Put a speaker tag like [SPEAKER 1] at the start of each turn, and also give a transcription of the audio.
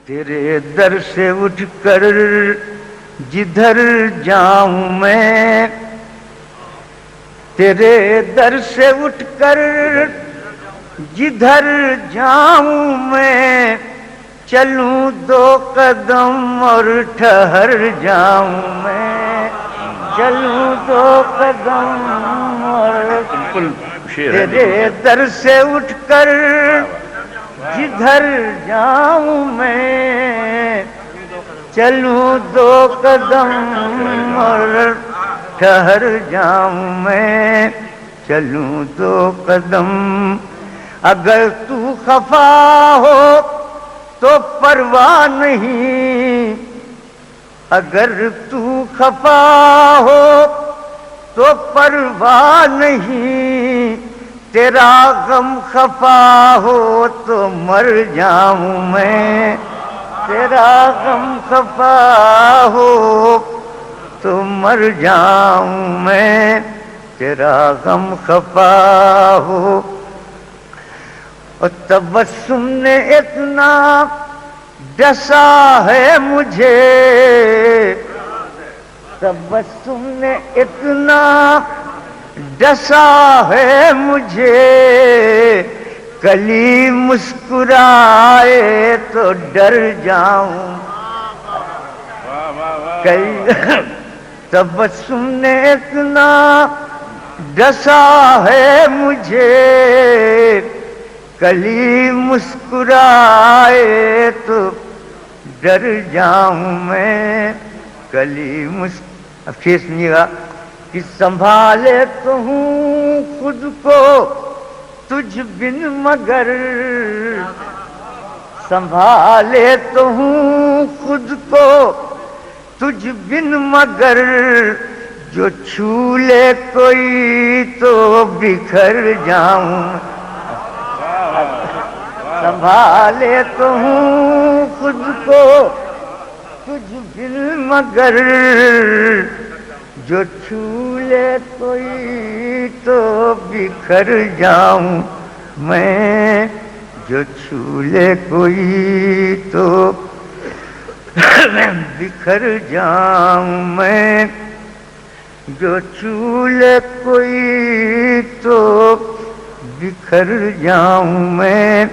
[SPEAKER 1] تیرے در سے اٹھ کر جدھر جاؤں میں، تیرے در سے اٹھ کر جدھر جاؤں میں، چلوں دو قدم اور ٹھہر جاؤں میں، چلوں دو قدم اور تیرے در سے اٹھ کر جدھر جاؤں میں، چلوں دو قدم اور ٹھہر جاؤں میں، چلوں دو قدم۔ اگر تو خفا ہو تو پرواہ نہیں، اگر تو خفا ہو تو پرواہ نہیں، تیرا غم خفا ہو تو مر جاؤں میں، تیرا غم خفا ہو تو مر جاؤں میں، تیرا غم خفا ہو۔ اور تبسم نے اتنا ڈسا ہے مجھے، تبسم نے اتنا ڈسا ہے مجھے، کلی مسکرائے تو ڈر جاؤں، تبسم نے اتنا ڈسا ہے مجھے، کلی مسکرائے تو ڈر جاؤں میں، کلی اب شیر سنیے گا کہ سنبھالے تو ہوں خود کو تجھ بن مگر، سنبھالے تو ہوں خود کو تجھ بن مگر، جو چھو لے کوئی تو بکھر جاؤں، سنبھالے تو ہوں خود کو تجھ بن مگر، جو چھو لے کوئی تو بکھر جاؤں میں، جو چھو لے کوئی تو بکھر جاؤں میں، جو چھو لے کوئی تو بکھر جاؤں میں۔